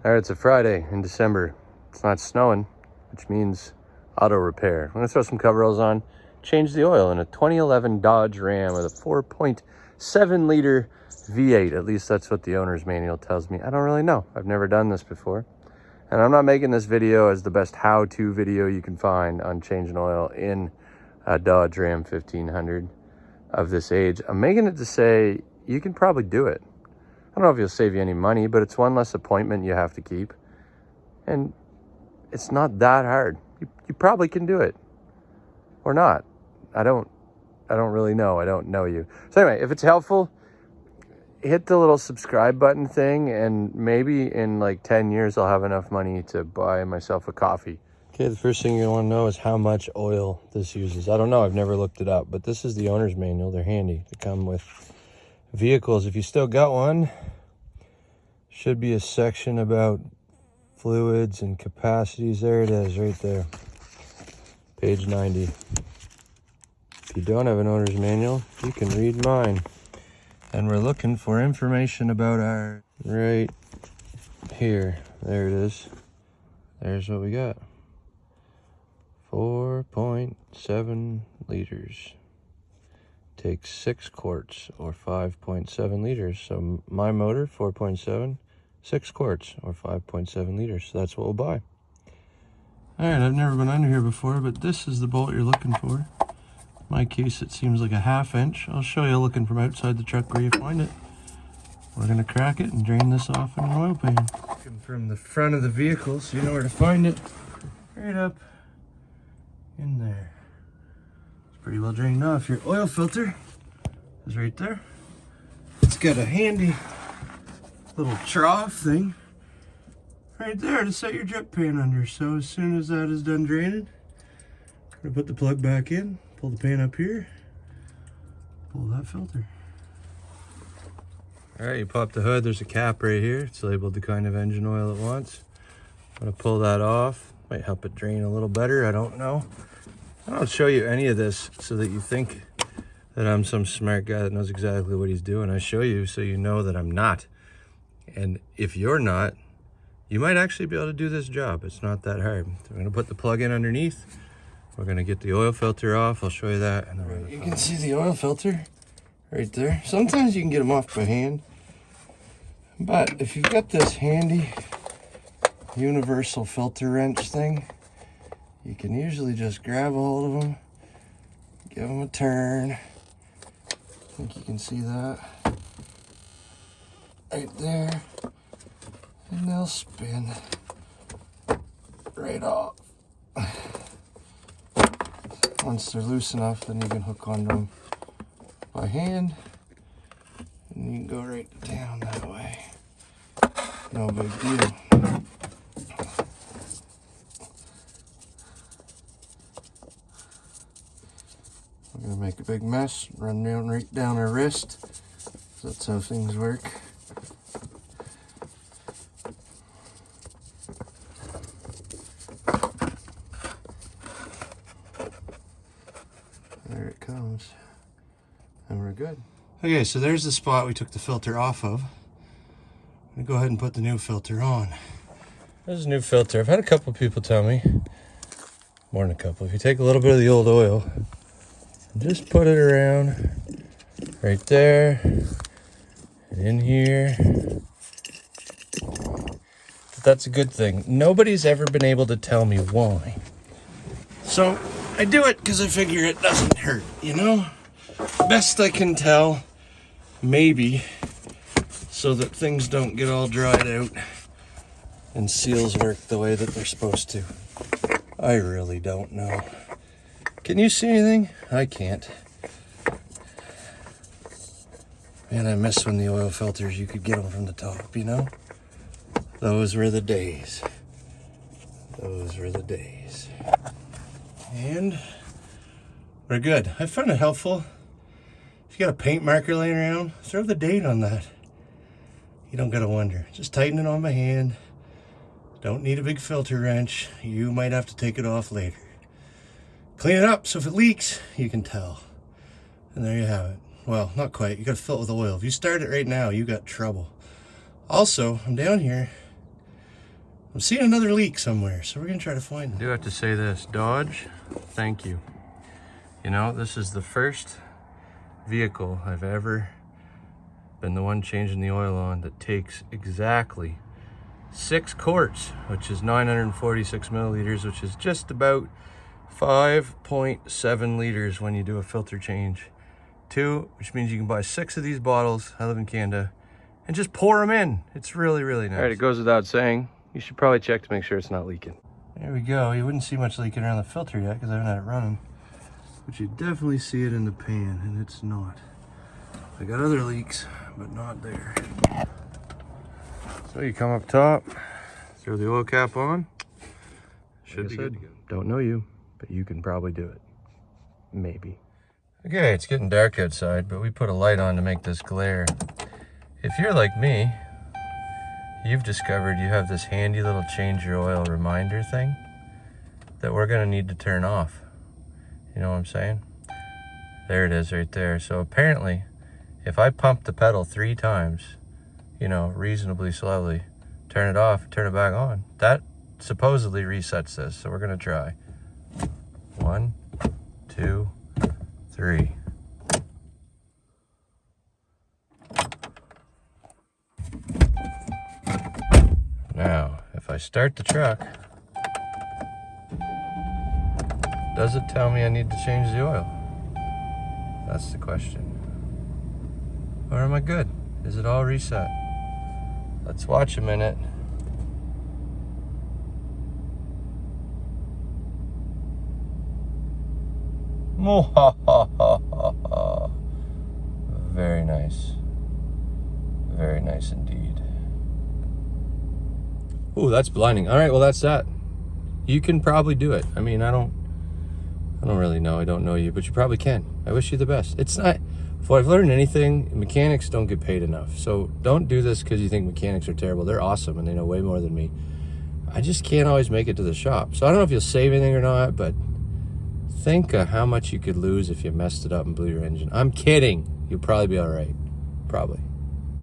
All right, it's a Friday in December. It's not snowing, which means auto repair. I'm gonna throw some coveralls on, change the oil in a 2011 Dodge Ram with a 4.7 liter V8. At least that's what the owner's manual tells me. I don't really know. I've never done this before. And I'm not making this video as the best how-to video you can find on changing oil in a Dodge Ram 1500 of this age. I'm making it to say you can probably do it. I don't know if it'll save you any money, but it's one less appointment you have to keep. And it's not that hard. You probably can do it. Or not. I don't really know. I don't know you. So anyway, if it's helpful, hit the little subscribe button thing, and maybe in like 10 years I'll have enough money to buy myself a coffee. Okay, the first thing you want to know is how much oil this uses. I don't know. I've never looked it up, but this is the owner's manual. They're handy. They come with vehicles. If you still got one, should be a section about fluids and capacities. There it is, right there, page 90. If you don't have an owner's manual, you can read mine. And we're looking for information about our right here. There it is. There's what we got. 4.7 liters. Takes 6 quarts or 5.7 liters. So my motor, 4.7, 6 quarts or 5.7 liters. So that's what we'll buy. All right, I've never been under here before, but this is the bolt you're looking for. In my case, it seems like a 1/2 inch. I'll show you looking from outside the truck where you find it. We're gonna crack it and drain this off in an oil pan. Looking from the front of the vehicle, so you know where to find it. Right up in there. Pretty well drained off. Your oil filter is right there. It's got a handy little trough thing right there to set your drip pan under. So as soon as that is done draining, I'm gonna put the plug back in, pull the pan up here, pull that filter. All right, you pop the hood. There's a cap right here. It's labeled the kind of engine oil it wants. I'm gonna pull that off. Might help it drain a little better. I don't know. I don't show you any of this so that you think that I'm some smart guy that knows exactly what he's doing. I show you so you know that I'm not. And if you're not, you might actually be able to do this job. It's not that hard. We're gonna put the plug in underneath. We're gonna get the oil filter off. I'll show you that. And then you can see the oil filter right there. Sometimes you can get them off by hand. But if you've got this handy universal filter wrench thing, you can usually just grab a hold of them, give them a turn. I think you can see that right there, and they'll spin right off. Once they're loose enough, then you can hook onto them by hand, and you can go right down that way. No big deal. We're gonna make a big mess, run down right down our wrist. That's how things work. There it comes. And we're good. Okay, so there's the spot we took the filter off of. I'm gonna go ahead and put the new filter on. There's a new filter. I've had a couple people tell me, more than a couple, if you take a little bit of the old oil, just put it around right there, and in here. But that's a good thing. Nobody's ever been able to tell me why. So I do it because I figure it doesn't hurt, you know? Best I can tell, maybe, so that things don't get all dried out and seals work the way that they're supposed to. I really don't know. Can you see anything? I can't. Man, I miss when the oil filters, you could get them from the top, you know? Those were the days. Those were the days. And we're good. I found it helpful. If you got a paint marker laying around, throw the date on that. You don't gotta wonder. Just tighten it on by hand. Don't need a big filter wrench. You might have to take it off later. Clean it up so if it leaks, you can tell. And there you have it. Well, not quite. You gotta fill it with oil. If you start it right now, you got trouble. Also, I'm down here I'm seeing another leak somewhere, so we're gonna try to find I it. do have to say this, Dodge, thank you. You know, this is the first vehicle I've ever been the one changing the oil on that takes exactly 6 quarts, which is 946 milliliters, which is just about 5.7 liters when you do a filter change. 2, which means you can buy 6 of these bottles, I live in Canada, and just pour them in. It's really, really nice. All right, it goes without saying, you should probably check to make sure it's not leaking. There we go. You wouldn't see much leaking around the filter yet because I haven't had it running. But you definitely see it in the pan, and it's not. I got other leaks, but not there. So you come up top, throw the oil cap on. Should be good to go. Don't know you, but you can probably do it. Maybe. Okay, it's getting dark outside, but we put a light on to make this glare. If you're like me, you've discovered you have this handy little change your oil reminder thing that we're gonna need to turn off. You know what I'm saying? There it is right there. So apparently, if I pump the pedal 3 times, you know, reasonably slowly, turn it off, turn it back on, that supposedly resets this. So we're gonna try. 1, 2, 3. Now, if I start the truck, does it tell me I need to change the oil? That's the question. Or am I good? Is it all reset? Let's watch a minute. Very nice. Very nice indeed. Oh, that's blinding. All right, well, that's that. You can probably do it. I mean, I don't really know. I don't know you, but you probably can. I wish you the best. It's not, if I've learned anything, mechanics don't get paid enough. So don't do this because you think mechanics are terrible. They're awesome and they know way more than me. I just can't always make it to the shop. So I don't know if you'll save anything or not, but think of how much you could lose if you messed it up and blew your engine. I'm kidding. You'll probably be all right. Probably.